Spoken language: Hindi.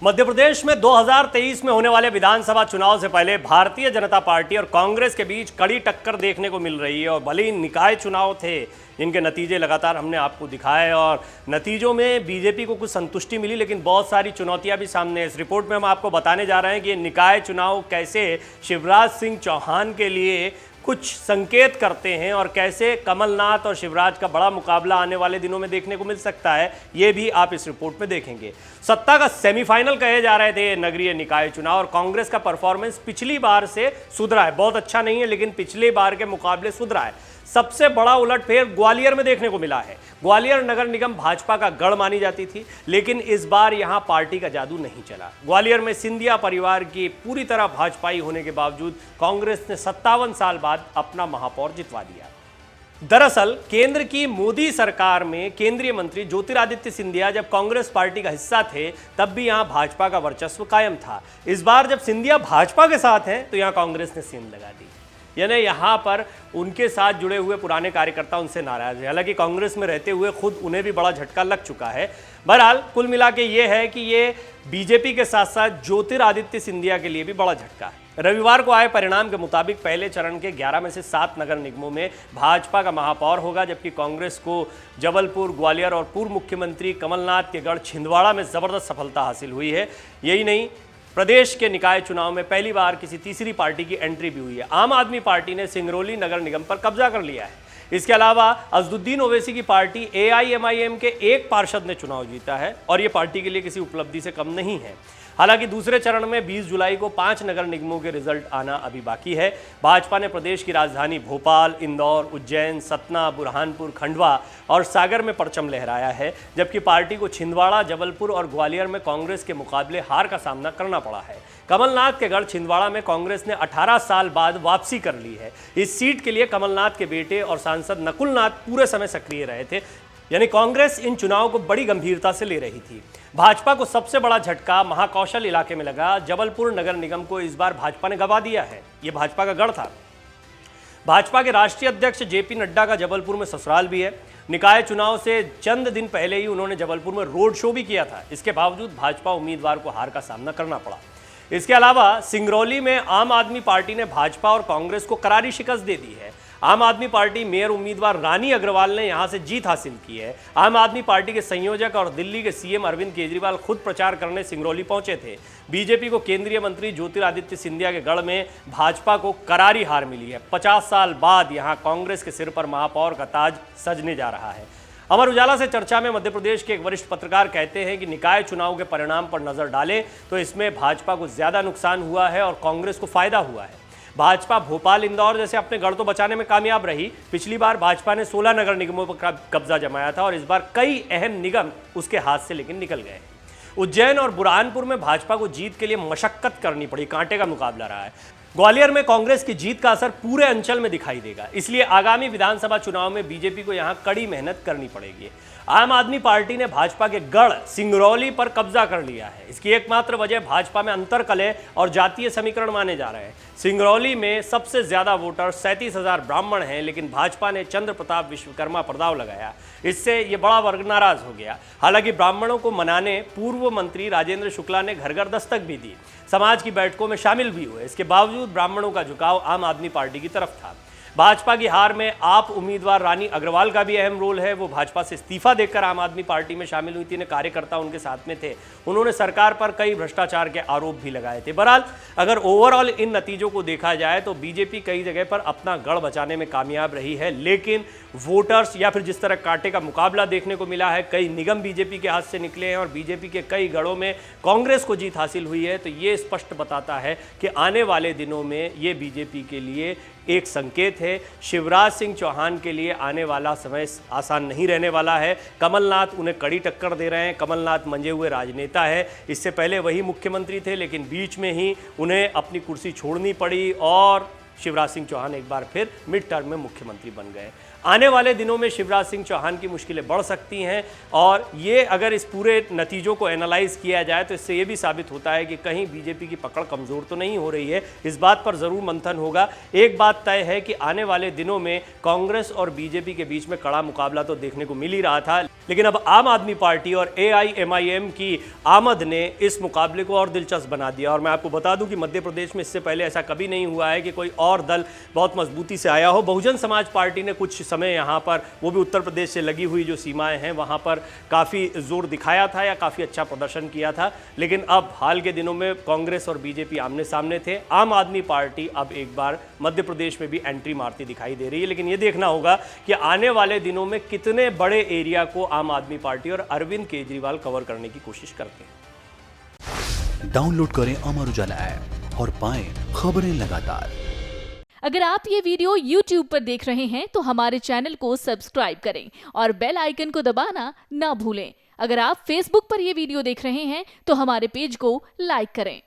मध्य प्रदेश में 2023 में होने वाले विधानसभा चुनाव से पहले भारतीय जनता पार्टी और कांग्रेस के बीच कड़ी टक्कर देखने को मिल रही है। और भले ही निकाय चुनाव थे, इनके नतीजे लगातार हमने आपको दिखाए और नतीजों में बीजेपी को कुछ संतुष्टि मिली, लेकिन बहुत सारी चुनौतियां भी सामने। इस रिपोर्ट में हम आपको बताने जा रहे हैं कि ये निकाय चुनाव कैसे शिवराज सिंह चौहान के लिए कुछ संकेत करते हैं और कैसे कमलनाथ और शिवराज का बड़ा मुकाबला आने वाले दिनों में देखने को मिल सकता है। ये भी आप इस रिपोर्ट में देखेंगे। सत्ता का सेमीफाइनल कहे जा रहे थे नगरीय निकाय चुनाव, और कांग्रेस का परफॉर्मेंस पिछली बार से सुधरा है। बहुत अच्छा नहीं है, लेकिन पिछली बार के मुकाबले सुधरा है। सबसे बड़ा उलटफेर ग्वालियर में देखने को मिला है। ग्वालियर नगर निगम भाजपा का गढ़ मानी जाती थी, लेकिन इस बार यहां पार्टी का जादू नहीं चला। ग्वालियर में सिंधिया परिवार की पूरी तरह भाजपाई होने के बावजूद कांग्रेस ने 57 साल बाद अपना महापौर जितवा दिया। दरअसल केंद्र की मोदी सरकार में केंद्रीय मंत्री ज्योतिरादित्य सिंधिया जब कांग्रेस पार्टी का हिस्सा थे, तब भी यहां भाजपा का वर्चस्व कायम था। इस बार जब सिंधिया भाजपा के साथ हैं, तो यहां कांग्रेस ने सेंध लगा दी। यानी यहाँ पर उनके साथ जुड़े हुए पुराने कार्यकर्ता उनसे नाराज है। हालांकि कांग्रेस में रहते हुए खुद उन्हें भी बड़ा झटका लग चुका है। बहरहाल कुल मिला के ये है कि ये बीजेपी के साथ साथ ज्योतिरादित्य सिंधिया के लिए भी बड़ा झटका है। रविवार को आए परिणाम के मुताबिक पहले चरण के 11 में से 7 नगर निगमों में भाजपा का महापौर होगा, जबकि कांग्रेस को जबलपुर, ग्वालियर और पूर्व मुख्यमंत्री कमलनाथ के गढ़ छिंदवाड़ा में जबरदस्त सफलता हासिल हुई है। यही नहीं, प्रदेश के निकाय चुनाव में पहली बार किसी तीसरी पार्टी की एंट्री भी हुई है। आम आदमी पार्टी ने सिंगरौली नगर निगम पर कब्जा कर लिया है। इसके अलावा अजदुद्दीन ओवैसी की पार्टी AIMIM के एक पार्षद ने चुनाव जीता है, और ये पार्टी के लिए किसी उपलब्धि से कम नहीं है। हालांकि दूसरे चरण में 20 जुलाई को 5 नगर निगमों के रिजल्ट आना अभी बाकी है। भाजपा ने प्रदेश की राजधानी भोपाल, इंदौर, उज्जैन, सतना, बुरहानपुर, खंडवा और सागर में परचम लहराया है, जबकि पार्टी को छिंदवाड़ा, जबलपुर और ग्वालियर में कांग्रेस के मुकाबले हार का सामना करना पड़ा है। कमलनाथ के गढ़ छिंदवाड़ा में कांग्रेस ने 18 साल बाद वापसी कर ली है। इस सीट के लिए कमलनाथ के बेटे और सांसद नकुल नाथ पूरे समय सक्रिय रहे थे। यानी कांग्रेस इन चुनावों को बड़ी गंभीरता से ले रही थी। भाजपा को सबसे बड़ा झटका महाकौशल इलाके में लगा। जबलपुर नगर निगम को इस बार भाजपा ने गंवा दिया है। यह भाजपा का गढ़ था। भाजपा के राष्ट्रीय अध्यक्ष JP नड्डा का जबलपुर में ससुराल भी है। निकाय चुनाव से चंद दिन पहले ही उन्होंने जबलपुर में रोड शो भी किया था। इसके बावजूद भाजपा उम्मीदवार को हार का सामना करना पड़ा। इसके अलावा सिंगरौली में आम आदमी पार्टी ने भाजपा और कांग्रेस को करारी शिकस्त दे दी है। आम आदमी पार्टी मेयर उम्मीदवार रानी अग्रवाल ने यहां से जीत हासिल की है। आम आदमी पार्टी के संयोजक और दिल्ली के CM अरविंद केजरीवाल खुद प्रचार करने सिंगरौली पहुंचे थे। बीजेपी को केंद्रीय मंत्री ज्योतिरादित्य सिंधिया के गढ़ में भाजपा को करारी हार मिली है। 50 साल बाद यहां कांग्रेस के सिर पर महापौर का ताज सजने जा रहा है। अमर उजाला से चर्चा में मध्य प्रदेश के एक वरिष्ठ पत्रकार कहते हैं कि निकाय चुनाव के परिणाम पर नजर डालें तो इसमें भाजपा को ज्यादा नुकसान हुआ है और कांग्रेस को फायदा हुआ है। भाजपा भोपाल, इंदौर जैसे अपने गढ़ तो बचाने में कामयाब रही। पिछली बार भाजपा ने 16 नगर निगमों पर कब्जा जमाया था और इस बार कई अहम निगम उसके हाथ से लेकिन निकल गए। उज्जैन और बुरहानपुर में भाजपा को जीत के लिए मशक्कत करनी पड़ी, कांटे का मुकाबला रहा है। ग्वालियर में कांग्रेस की जीत का असर पूरे अंचल में दिखाई देगा, इसलिए आगामी विधानसभा चुनाव में बीजेपी को यहां कड़ी मेहनत करनी पड़ेगी। आम आदमी पार्टी ने भाजपा के गढ़ सिंगरौली पर कब्जा कर लिया है। इसकी एकमात्र वजह भाजपा में अंतरकलह और जातीय समीकरण माने जा रहे हैं। सिंगरौली में सबसे ज्यादा वोटर 37,000 ब्राह्मण हैं, लेकिन भाजपा ने चंद्र प्रताप विश्वकर्मा पर दांव लगाया। इससे ये बड़ा वर्ग नाराज हो गया। हालांकि ब्राह्मणों को मनाने पूर्व मंत्री राजेंद्र शुक्ला ने घर घर दस्तक भी दी, समाज की बैठकों में शामिल भी हुए। इसके बावजूद ब्राह्मणों का झुकाव आम आदमी पार्टी की तरफ था। भाजपा की हार में आप उम्मीदवार रानी अग्रवाल का भी अहम रोल है। वो भाजपा से इस्तीफा देकर आम आदमी पार्टी में शामिल हुई थी। कार्यकर्ता उनके साथ में थे। उन्होंने सरकार पर कई भ्रष्टाचार के आरोप भी लगाए थे। बहरहाल अगर ओवरऑल इन नतीजों को देखा जाए तो बीजेपी कई जगह पर अपना गढ़ बचाने में कामयाब रही है, लेकिन वोटर्स या फिर जिस तरह कांटे का मुकाबला देखने को मिला है, कई निगम बीजेपी के हाथ से निकले हैं और बीजेपी के कई गढ़ों में कांग्रेस को जीत हासिल हुई है, तो ये स्पष्ट बताता है कि आने वाले दिनों में ये बीजेपी के लिए एक संकेत है। शिवराज सिंह चौहान के लिए आने वाला समय आसान नहीं रहने वाला है। कमलनाथ उन्हें कड़ी टक्कर दे रहे हैं। कमलनाथ मंजे हुए राजनेता है। इससे पहले वही मुख्यमंत्री थे, लेकिन बीच में ही उन्हें अपनी कुर्सी छोड़नी पड़ी और शिवराज सिंह चौहान एक बार फिर मिड टर्म में मुख्यमंत्री बन गए। आने वाले दिनों में शिवराज सिंह चौहान की मुश्किलें बढ़ सकती हैं और ये अगर इस पूरे नतीजों को एनालाइज किया जाए तो इससे ये भी साबित होता है कि कहीं बीजेपी की पकड़ कमज़ोर तो नहीं हो रही है। इस बात पर ज़रूर मंथन होगा। एक बात तय है कि आने वाले दिनों में कांग्रेस और बीजेपी के बीच में कड़ा मुकाबला तो देखने को मिल ही रहा था, लेकिन अब आम आदमी पार्टी और AIMIM की आमद ने इस मुकाबले को और दिलचस्प बना दिया। और मैं आपको बता दूं कि मध्य प्रदेश में इससे पहले ऐसा कभी नहीं हुआ है कि कोई और दल बहुत मजबूती से आया हो। बहुजन समाज पार्टी ने कुछ समय यहाँ पर, वो भी उत्तर प्रदेश से लगी हुई जो सीमाएं हैं वहाँ पर काफ़ी जोर दिखाया था या काफ़ी अच्छा प्रदर्शन किया था, लेकिन अब हाल के दिनों में कांग्रेस और बीजेपी आमने सामने थे। आम आदमी पार्टी अब एक बार मध्य प्रदेश में भी एंट्री मारती दिखाई दे रही है, लेकिन ये देखना होगा कि आने वाले दिनों में कितने बड़े एरिया को आम आदमी पार्टी और अरविंद केजरीवाल कवर करने की कोशिश करते हैं। डाउनलोड करें अमर उजाला ऐप और पाएं खबरें लगातार। अगर आप ये वीडियो YouTube पर देख रहे हैं तो हमारे चैनल को सब्सक्राइब करें और बेल आइकन को दबाना ना भूलें। अगर आप Facebook पर ये वीडियो देख रहे हैं तो हमारे पेज को लाइक करें।